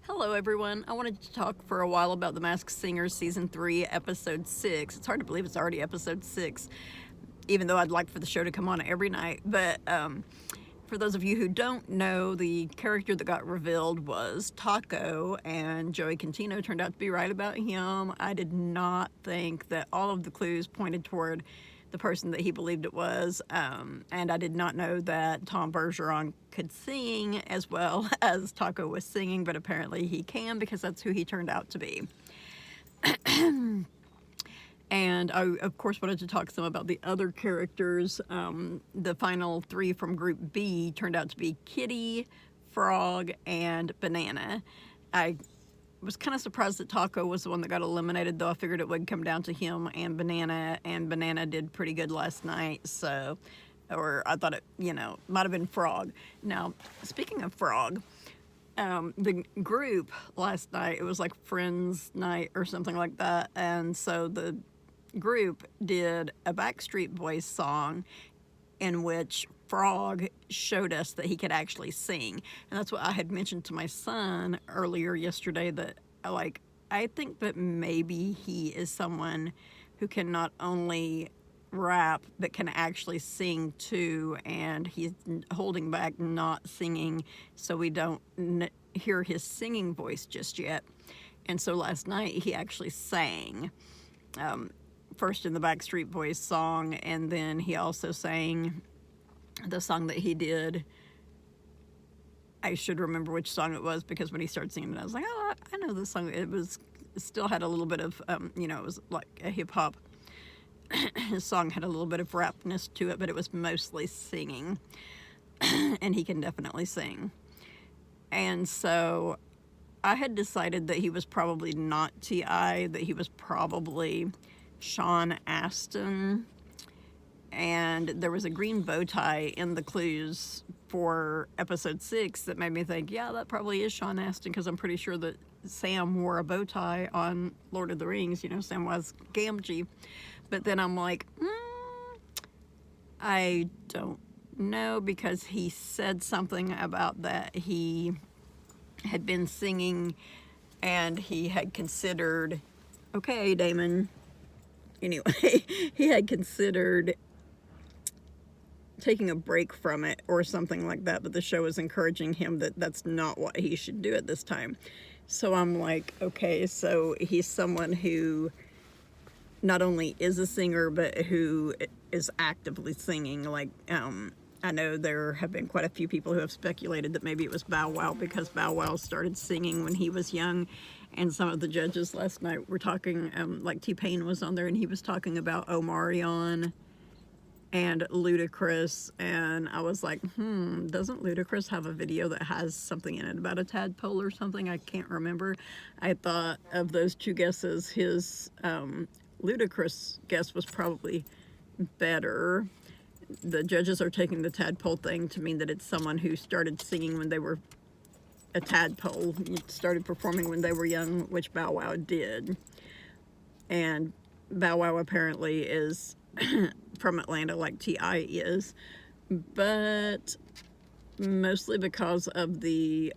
Hello everyone. I wanted to talk for a while about The Masked Singer Season 3, Episode 6. It's hard to believe it's already Episode 6, even though I'd like for the show to come on every night. But for those of you who don't know, the character that got revealed was Taco, and Joey Cantino turned out to be right about him. I did not think that all of the clues pointed toward the person that he believed it was, and I did not know that Tom Bergeron could sing as well as Taco was singing, but apparently he can because that's who he turned out to be. And I, of course, wanted to talk some about the other characters. The final three from Group B turned out to be Kitty, Frog, and Banana. I was kind of surprised that Taco was the one that got eliminated, though I figured it would come down to him and Banana did pretty good last night, so, or I thought it, might have been Frog. Now, speaking of Frog, the group last night, it was like Friends Night or something like that, and so the group did a Backstreet Boys song in which Frog showed us that he could actually sing. And that's what I had mentioned to my son earlier yesterday, that I think that maybe he is someone who can not only rap but can actually sing too, and he's holding back not singing so we don't hear his singing voice just yet. And so last night he actually sang, first in the Backstreet Boys song, and then he also sang the song that he did. I should remember which song it was, because when he started singing it, I was like, oh, I know this song. It still had a little bit of, it was like a hip hop. His song had a little bit of rapness to it, but it was mostly singing, and he can definitely sing. And so I had decided that he was probably not T.I., that he was probably Sean Astin, and there was a green bow tie in the clues for episode 6 that made me think, yeah, that probably is Sean Astin, because I'm pretty sure that Sam wore a bow tie on Lord of the Rings, Samwise Gamgee. But then I'm like, I don't know, because he said something about that he had been singing and he had considered, okay, Damon, anyway, he had considered taking a break from it or something like that, but the show is encouraging him that that's not what he should do at this time. So I'm like, okay, so he's someone who not only is a singer, but who is actively singing. Like, I know there have been quite a few people who have speculated that maybe it was Bow Wow, because Bow Wow started singing when he was young. And some of the judges last night were talking, like T-Pain was on there, and he was talking about Omarion and Ludacris, and I was like, doesn't Ludacris have a video that has something in it about a tadpole or something? I can't remember. I thought of those two guesses, his Ludacris guess was probably better. The judges are taking the tadpole thing to mean that it's someone who started singing when they were a tadpole, started performing when they were young, which Bow Wow did. And Bow Wow apparently is from Atlanta, like T.I. is, but mostly because of the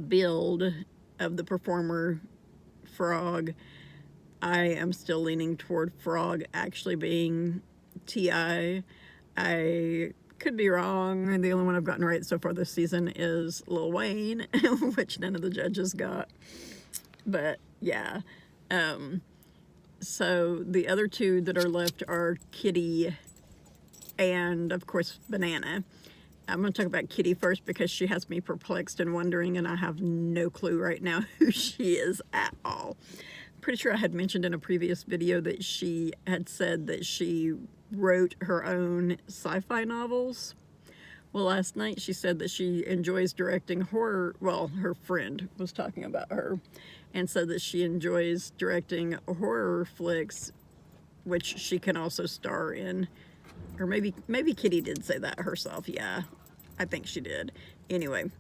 build of the performer Frog, I am still leaning toward Frog actually being T.I. I could be wrong, and the only one I've gotten right so far this season is Lil Wayne, which none of the judges got. But yeah, so the other two that are left are Kitty and, of course, Banana. I'm going to talk about Kitty first because she has me perplexed and wondering, and I have no clue right now who she is at all. Pretty sure I had mentioned in a previous video that she had said that she wrote her own sci-fi novels. Well, last night she said that she enjoys directing horror. Well, her friend was talking about her and said that she enjoys directing horror flicks, which she can also star in. Or maybe Kitty did say that herself. Yeah, I think she did. Anyway,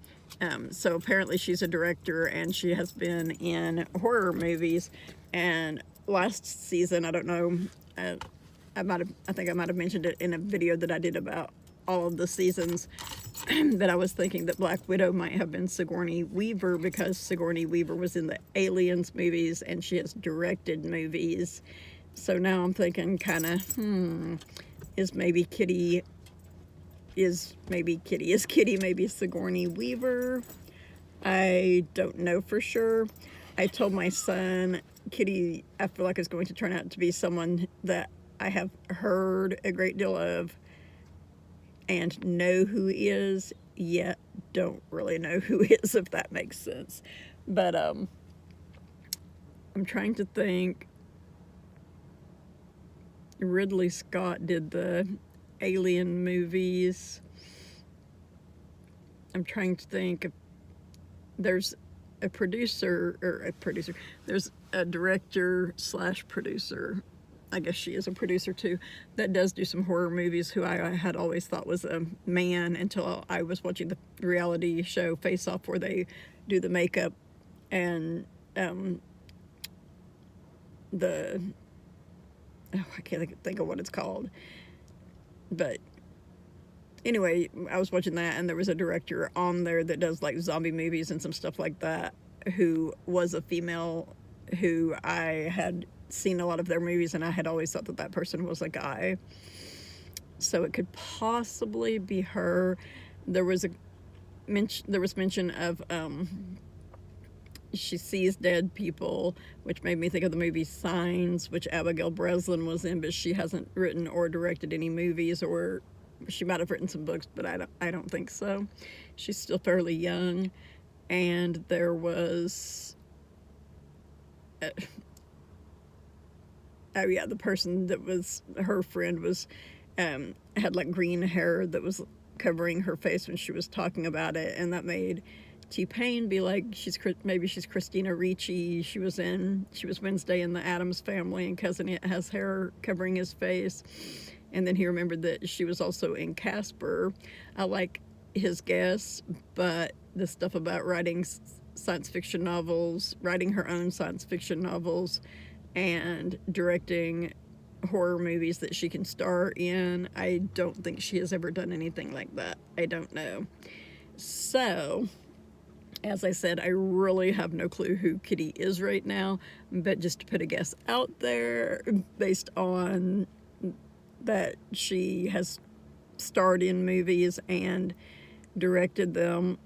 so apparently she's a director, and she has been in horror movies. And last season, I don't know, I think I might have mentioned it in a video that I did about all of the seasons that I was thinking that Black Widow might have been Sigourney Weaver, because Sigourney Weaver was in the Aliens movies and she has directed movies. So now I'm thinking kind of, is Kitty maybe Sigourney Weaver? I don't know for sure. I told my son, Kitty, I feel like is going to turn out to be someone that I have heard a great deal of and know who is, yet don't really know who is, if that makes sense. But I'm trying to think. Ridley Scott did the Alien movies. I'm trying to think if there's a producer, there's a director / producer, I guess she is a producer too, that does do some horror movies, who I had always thought was a man until I was watching the reality show Face Off, where they do the makeup and I can't think of what it's called. But anyway, I was watching that, and there was a director on there that does like zombie movies and some stuff like that, who was a female, who I had seen a lot of their movies, and I had always thought that person was a guy. So it could possibly be her. There was mention of she sees dead people, which made me think of the movie Signs, which Abigail Breslin was in, but she hasn't written or directed any movies, or she might have written some books, but I don't think so. She's still fairly young. And there was the person that was her friend was had like green hair that was covering her face when she was talking about it, and that made T-Pain be like, maybe she's Christina Ricci. She was Wednesday in the Addams Family, and Cousin It has hair covering his face. And then he remembered that she was also in Casper. I like his guess, but the stuff about writing science fiction novels, writing her own science fiction novels, and directing horror movies that she can star in, I don't think she has ever done anything like that. I don't know. So, as I said, I really have no clue who Kitty is right now, but just to put a guess out there, based on that she has starred in movies and directed them,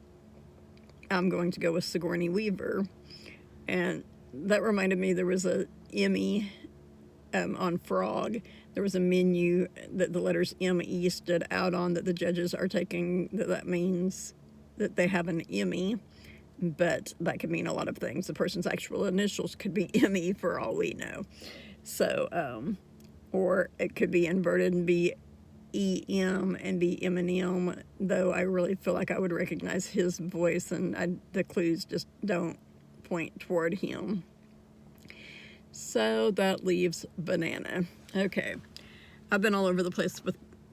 I'm going to go with Sigourney Weaver. And that reminded me, there was a Emmy on Frog. There was a menu that the letters M-E stood out on, that the judges are taking, that means that they have an Emmy, but that could mean a lot of things. The person's actual initials could be Emmy for all we know. So, or it could be inverted and be E-M and be Eminem, though I really feel like I would recognize his voice, and the clues just don't point toward him. So that leaves Banana. Okay, I've been all over the place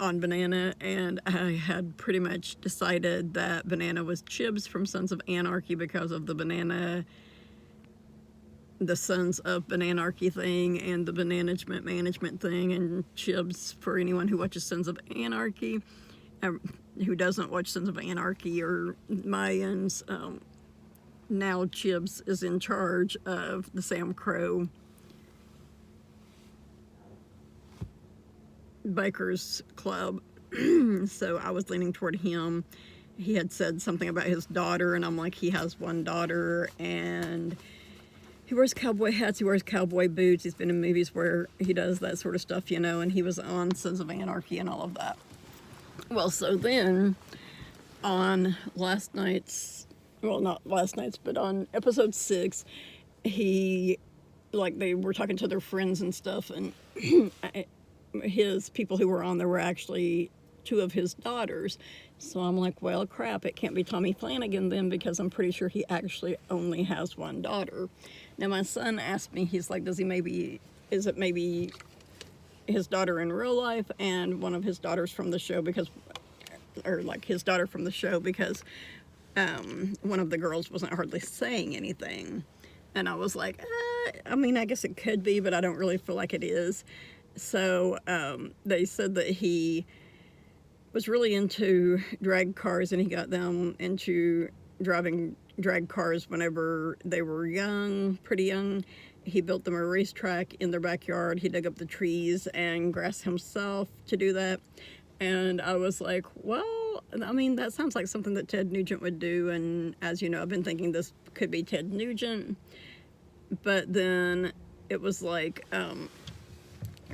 on Banana, and I had pretty much decided that Banana was Chibs from Sons of Anarchy because of the Sons of Bananarchy thing and the management thing, and Chibs, for anyone who watches Sons of Anarchy, who doesn't watch Sons of Anarchy or Mayans, now Chibs is in charge of the Sam Crow Bikers Club. So I was leaning toward him. He had said something about his daughter, and I'm like, he has one daughter, and he wears cowboy hats, he wears cowboy boots, he's been in movies where he does that sort of stuff, and he was on Sons of Anarchy and all of that. Well, so then, on on episode 6, they were talking to their friends and stuff, and his people who were on there were actually 2 of his daughters. So I'm like, well, crap, it can't be Tommy Flanagan then, because I'm pretty sure he actually only has one daughter. Now, my son asked me, he's like, is it maybe his daughter in real life and one of his daughters from the show, his daughter from the show, because one of the girls wasn't hardly saying anything. And I was like, I guess it could be, but I don't really feel like it is. So they said that he was really into drag cars, and he got them into driving drag cars whenever they were young, pretty young. He built them a racetrack in their backyard. He dug up the trees and grass himself to do that. And I was like, well, I mean, that sounds like something that Ted Nugent would do. And as you know, I've been thinking this could be Ted Nugent. But then it was like,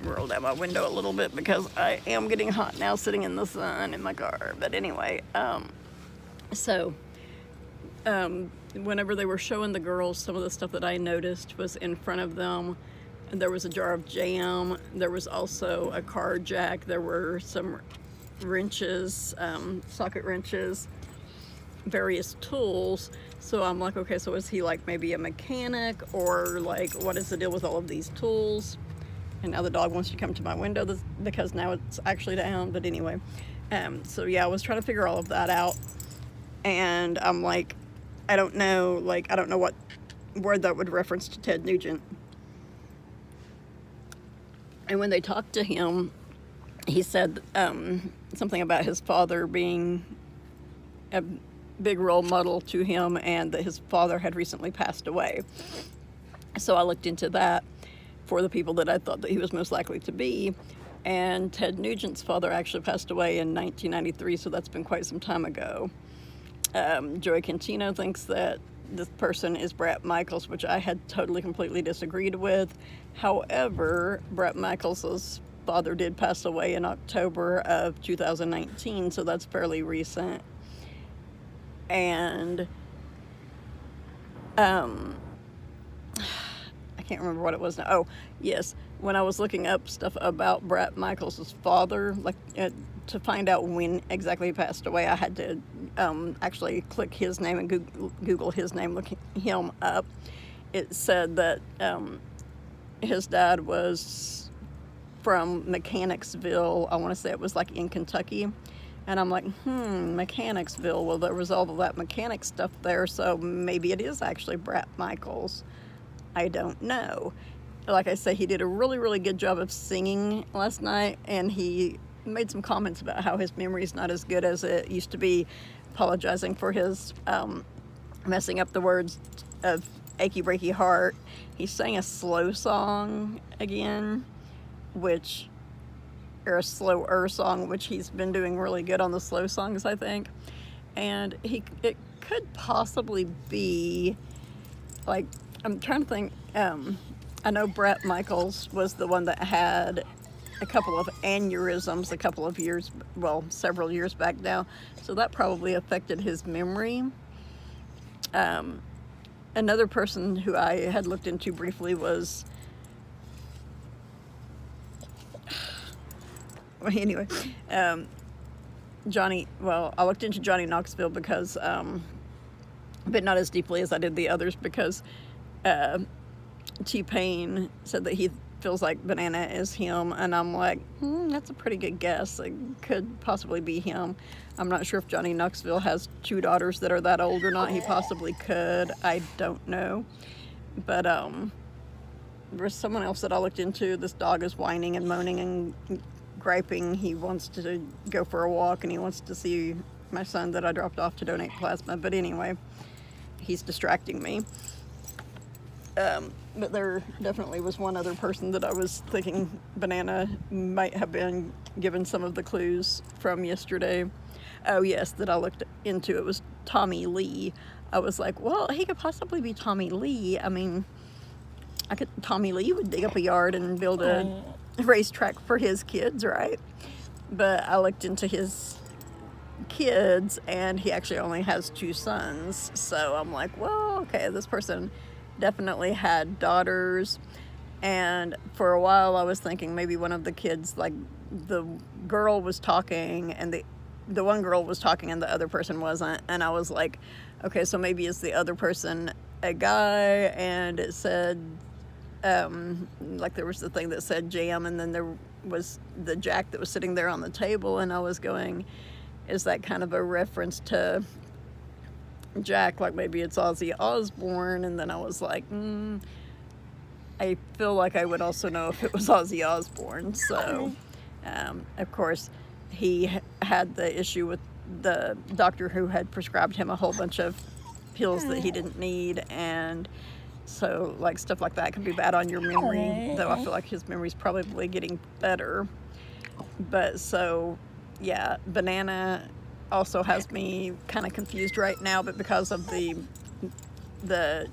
roll down my window a little bit because I am getting hot now sitting in the sun in my car. But anyway, whenever they were showing the girls, some of the stuff that I noticed was in front of them. And there was a jar of jam. There was also a car jack. There were some wrenches, socket wrenches, various tools. So I'm like, okay, so is he like maybe a mechanic, or like what is the deal with all of these tools? And now the dog wants to come to my window because now it's actually down. But anyway, so yeah, I was trying to figure all of that out. And I'm like, I don't know what word that would reference to Ted Nugent. And when they talked to him, he said something about his father being a big role model to him, and that his father had recently passed away. So I looked into that for the people that I thought that he was most likely to be. And Ted Nugent's father actually passed away in 1993, so that's been quite some time ago. Joey Cantino thinks that this person is Bret Michaels, which I had totally, completely disagreed with. However, Bret Michaels' father did pass away in October of 2019, so that's fairly recent. And I can't remember what it was now. Oh, yes. When I was looking up stuff about Bret Michaels' father, like to find out when exactly he passed away, I had to actually click his name and Google his name, look him up. It said that his dad was from Mechanicsville. I want to say it was like in Kentucky. And I'm like, Mechanicsville. Well, there was all of that mechanic stuff there, so maybe it is actually Bret Michaels. I don't know. Like I say, he did a really, really good job of singing last night, and he made some comments about how his memory's not as good as it used to be, apologizing for his messing up the words of Achy Breaky Heart. He sang a slow song again, or a slower song, which he's been doing really good on the slow songs, I think. And it could possibly be, like, I'm trying to think, I know Bret Michaels was the one that had a couple of aneurysms several years back now, so that probably affected his memory. Another person who I had looked into briefly was, anyway, I looked into Johnny Knoxville because, but not as deeply as I did the others, because T-Pain said that he feels like Banana is him, and I'm like, that's a pretty good guess. It could possibly be him. I'm not sure if Johnny Knoxville has two daughters that are that old or not. He possibly could. I don't know. But there's someone else that I looked into. This dog is whining and moaning and griping. He wants to go for a walk, and he wants to see my son that I dropped off to donate plasma. But anyway, he's distracting me. But there definitely was one other person that I was thinking Banana might have been given some of the clues from yesterday. Oh yes, that I looked into. It was Tommy Lee. I was like, well, he could possibly be Tommy Lee. I mean, Tommy Lee would dig up a yard and build a racetrack for his kids, right? But I looked into his kids, and he actually only has 2 sons. So I'm like, well, okay, this person definitely had daughters. And for a while I was thinking maybe one of the kids, like the girl was talking and the one girl was talking and the other person wasn't, and I was like, okay, so maybe is the other person a guy? And it said like there was the thing that said jam, and then there was the jack that was sitting there on the table, and I was going, is that kind of a reference to Jack, like maybe it's Ozzy Osbourne? And then I was like, I feel like I would also know if it was Ozzy Osbourne. So of course he had the issue with the doctor who had prescribed him a whole bunch of pills that he didn't need, and so like stuff like that can be bad on your memory, though I feel like his memory's probably getting better. But so yeah, Banana also has me kind of confused right now, but because of the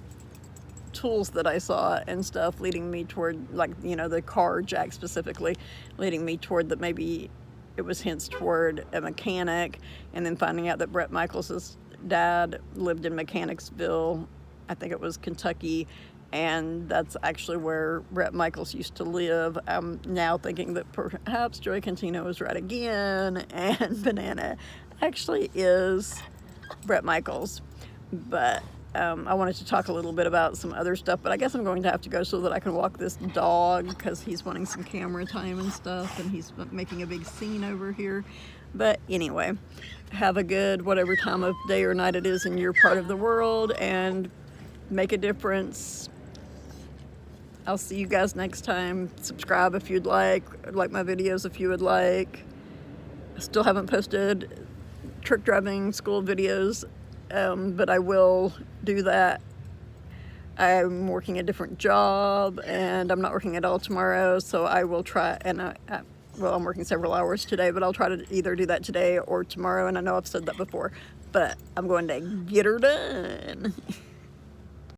tools that I saw and stuff leading me toward, like, you know, the car jack specifically, leading me toward that maybe it was hints toward a mechanic, and then finding out that Bret Michaels' dad lived in Mechanicsville, I think it was Kentucky, and that's actually where Bret Michaels used to live. I'm now thinking that perhaps Joey Cantino was right again, and Banana actually is Bret Michaels. But I wanted to talk a little bit about some other stuff, but I guess I'm going to have to go so that I can walk this dog, because he's wanting some camera time and stuff, and he's making a big scene over here. But anyway, have a good whatever time of day or night it is in your part of the world, and make a difference. I'll see you guys next time. Subscribe if you'd like my videos if you would like. I still haven't posted truck driving school videos, but I will do that. I'm working a different job, and I'm not working at all tomorrow, so I will try, and I'm working several hours today, but I'll try to either do that today or tomorrow, and I know I've said that before, but I'm going to get her done.